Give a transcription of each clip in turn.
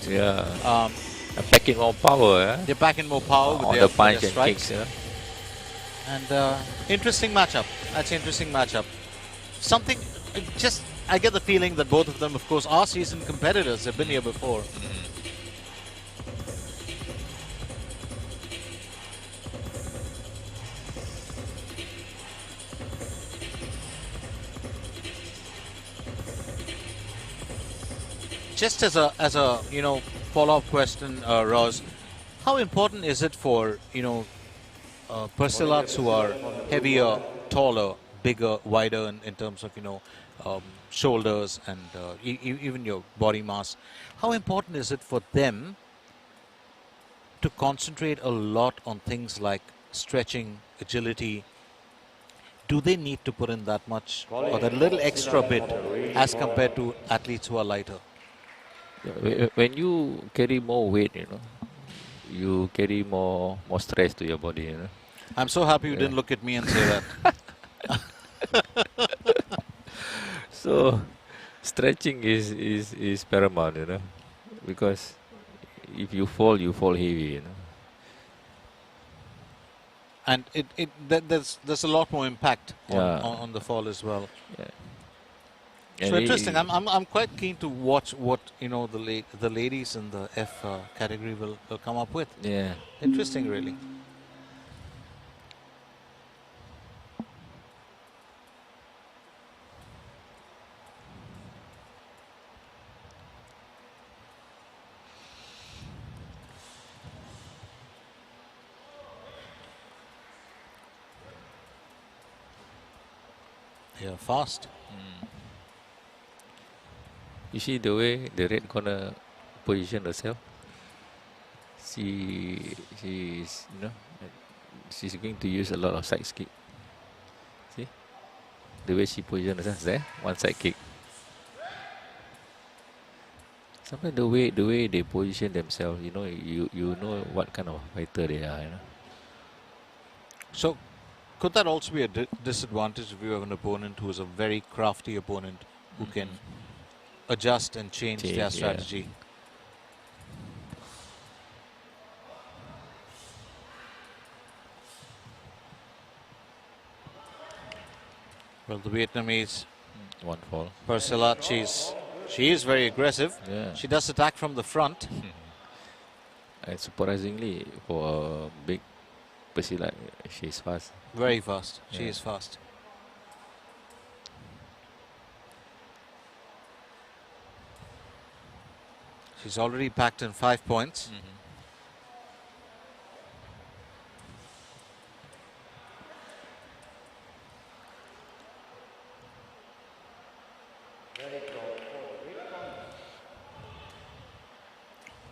Yeah. Um, Packing more power, they're packing more power with on their, the punch and strikes. kicks. Yeah. And interesting matchup. That's an interesting matchup. Something, just, I get the feeling that both of them, of course, are seasoned competitors. They've been here before. Just as a follow-up question, Roz, how important is it for Persilats who are heavier, taller, bigger, wider in terms of shoulders and even your body mass? How important is it for them to concentrate a lot on things like stretching, agility? Do they need to put in that much or that little extra bit as compared to athletes who are lighter? When you carry more weight, you carry more stress to your body. I'm so happy you Yeah. didn't look at me and say that. So stretching is paramount, because if you fall heavy. And there's a lot more impact Yeah. on the fall as well. Yeah. So And interesting. I'm quite keen to watch what the ladies in the F category will come up with. yeah. Interesting, really. Yeah, fast. You see the way the red corner position herself. She's she's going to use a lot of side kick. See the way she position herself there, one side kick. Sometimes the way they position themselves, you know what kind of fighter they are. So could that also be a disadvantage if you have an opponent who is a very crafty opponent who can adjust and change their Yeah. strategy? Well, the Vietnamese One fall. Persilat, she is very aggressive. Yeah. She does attack from the front. And surprisingly, for a big Silat, she's fast. Very fast. She Yeah. is fast. She's already packed in 5 points.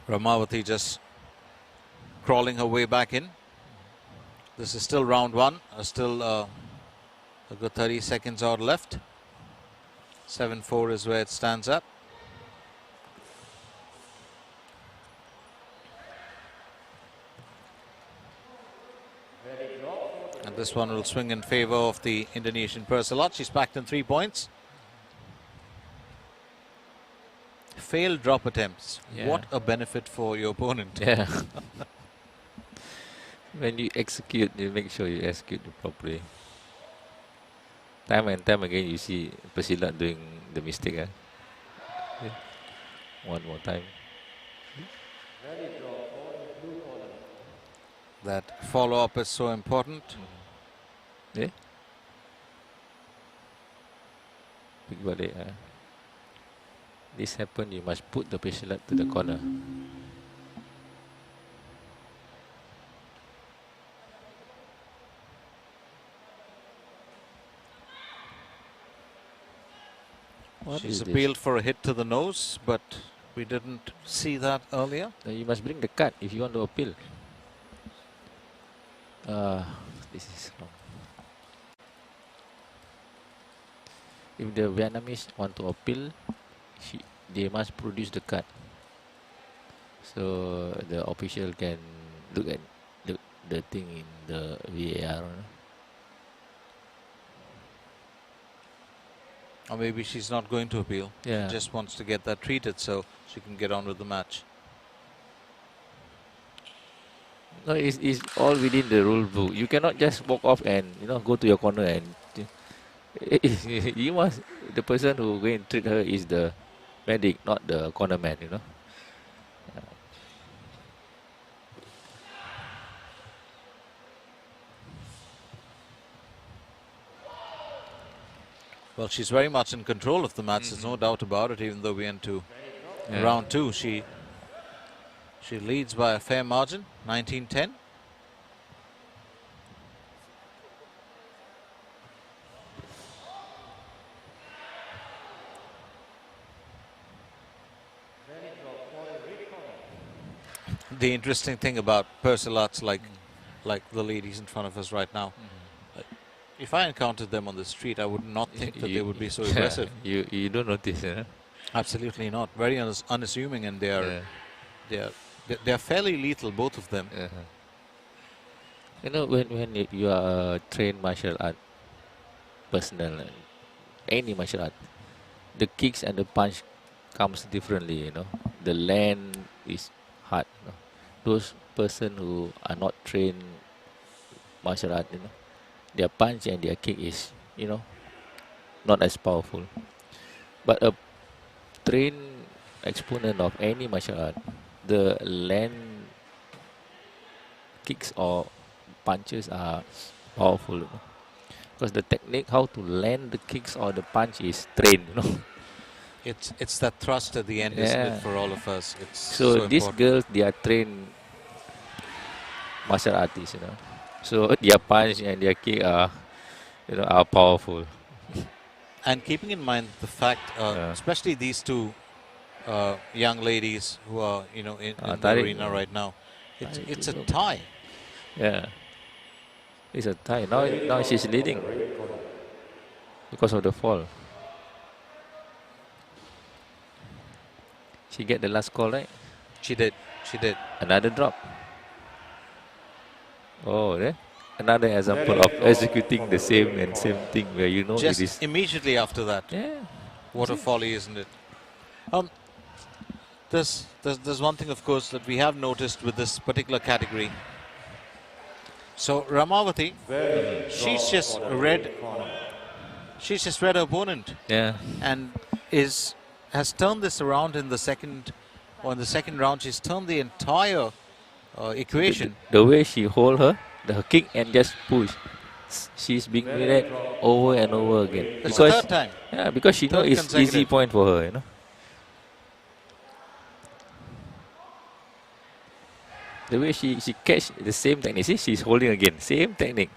Rahmawati just crawling her way back in. This is still round one. Still a good 30 seconds out left. 7-4 is where it stands at. And this one will swing in favor of the Indonesian Persilat. She's packed in 3 points. Failed drop attempts. Yeah. What a benefit for your opponent. Yeah. When you execute, you make sure you execute it properly. Time and time again, you see Silat doing the mistake. Yeah. One more time. That follow-up is so important. Yeah. Big balik. This happen, you must put the Silat to the corner. She's appealed for a hit to the nose, but we didn't see that earlier. You must bring the card if you want to appeal. This is wrong. If the Vietnamese want to appeal, they must produce the card, so the official can look at the thing in the VAR. Or maybe she's not going to appeal. Yeah. Just wants to get that treated. So she can get on with the match. No, it's all within the rule book. You cannot just walk off and go to your corner and you must. The person who going to treat her is the medic, not the corner man. Well, she's very much in control of the match. There's no doubt about it. Even though we went to round 2, she leads by a fair margin, 19-10. The interesting thing about Silat, like the ladies in front of us right now, if I encountered them on the street, I would not think that they would be so aggressive. You don't notice, Absolutely not. Very unassuming, and they're fairly lethal, both of them. When you are a trained martial art personnel, any martial art, the kicks and the punch comes differently. The land is hard. Those person who are not trained martial art, their punch and their kick is, not as powerful. But a trained exponent of any martial art, the land kicks or punches are powerful. Because the technique how to land the kicks or the punch is trained. It's that thrust at the end, isn't it, for all of us? It's so these important. girls, they are trained martial artists. So their punch and their kick are powerful. And keeping in mind the fact, especially these two young ladies who are, in the arena right now, it's a tie. Yeah, it's a tie. Now she's leading because of the fall. She get the last call, right? She did. Another drop. Oh, there. Another example of executing the same thing where Just it is immediately after that. Yeah. What a folly, isn't it? There's one thing, of course, that we have noticed with this particular category. So Rahmawati, she's just read her opponent. Yeah. And has turned this around in the second round. She's turned the entire equation. The way she hold her, the kick and just push. She's being read over and over again. It's the third time. Yeah, because she knows it's easy point for her, The way she catch the same technique. See, she's holding again. Same technique.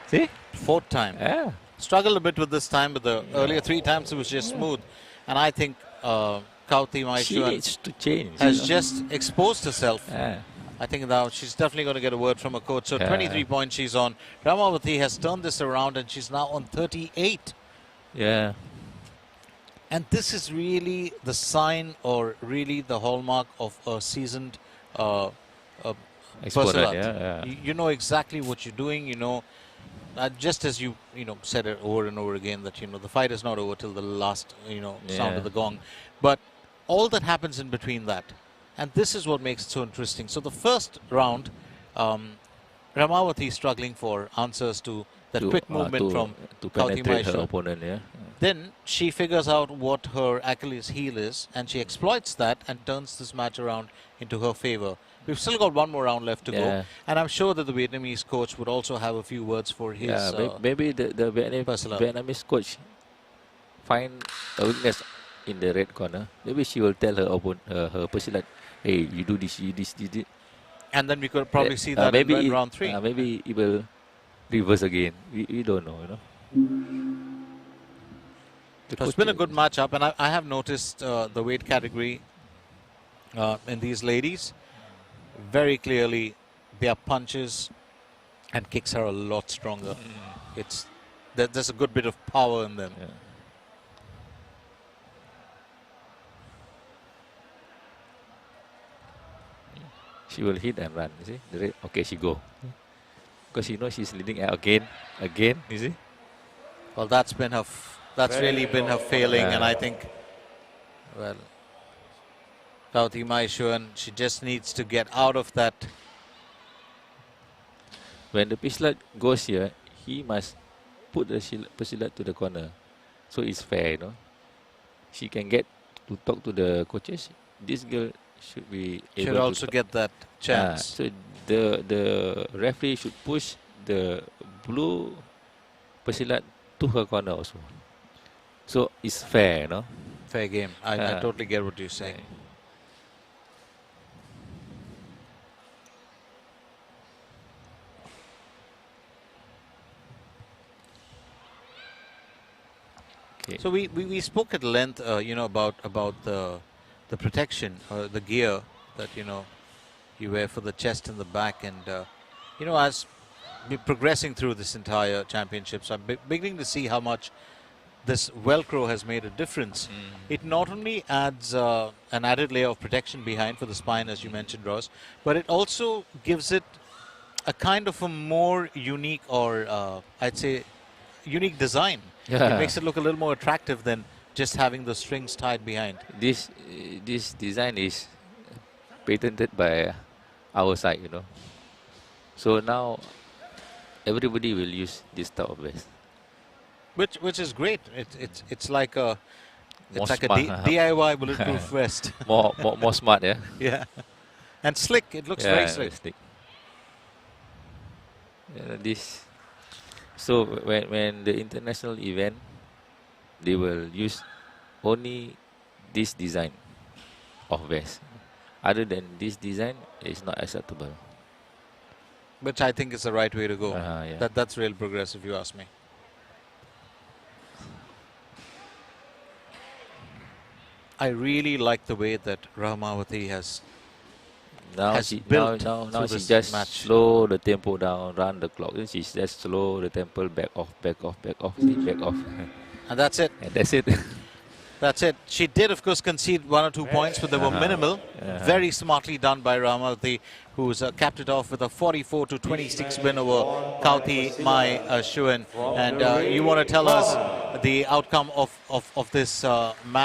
See? Fourth time. Yeah. Struggled a bit with this time, but the earlier 3 times it was just smooth. And I think Kauti She needs to change. has just exposed herself. Yeah. I think now she's definitely going to get a word from a coach. So 23 points she's on. Rahmawati has turned this around and she's now on 38. Yeah. And this is really the sign or really the hallmark of a seasoned Exponent, person. yeah. You know exactly what you're doing. Just as you said it over and over again that the fight is not over till the last sound of the gong, but all that happens in between that, and this is what makes it so interesting. So the first round, Rahmawati struggling for answers to that quick movement from to Kauti penetrate her Maisha. opponent. Yeah. Then she figures out what her Achilles heel is, and she exploits that and turns this match around into her favor. We've still got one more round left to go, and I'm sure that the Vietnamese coach would also have a few words for his. Maybe the Vietnamese coach find a weakness in the red corner. Maybe she will tell her opponent, her person, hey, you do this, you this, this. And then we could probably see that in round 3. Maybe it will reverse again. We don't know, It's been a good matchup, and I have noticed the weight category in these ladies. Very clearly, their punches and kicks are a lot stronger. There's a good bit of power in them. Yeah. She will hit and run. You see, okay, she go because she knows she's leading again. You see. Well, that's been her. That's really been her failing, and I think, well, Kauti Maishuan, she just needs to get out of that. When the Silat goes here, he must put the Silat to the corner. So it's fair, you know. She can get to talk to the coaches. This girl should be able Should also to get that chance. So the referee should push the blue Silat to her corner also. So it's fair, you know. Fair game. I totally get what you're saying. Okay. So we spoke at length, about the protection, the gear that you wear for the chest and the back, and as we're progressing through this entire championship, so I'm beginning to see how much this Velcro has made a difference. It not only adds an added layer of protection behind for the spine, as you mentioned, Ross, but it also gives it a kind of a more unique, or I'd say unique design. Yeah. It makes it look a little more attractive than just having the strings tied behind. This design is patented by our side, you know. So now everybody will use this type of vest. Which is great. It's like a More a smart, DIY bulletproof vest. more smart, yeah. Yeah, and slick. It looks very slick. Yeah, this. So when the international event, they will use only this design of vest. Other than this design, it's not acceptable. Which I think is the right way to go. Yeah. That's real progress, if you ask me. I really like the way that Rahmawati has built now through she this just match. slow the tempo down, run the clock. Then she just slow the tempo, back off, see, back off. And that's it. And that's it. That's it. She did, of course, concede 1 or 2 points, but they were minimal. Very smartly done by Rahmawati, who's capped it off with a 44-26 win over Kauti Mai Shuan. And you want to tell us the outcome of this match?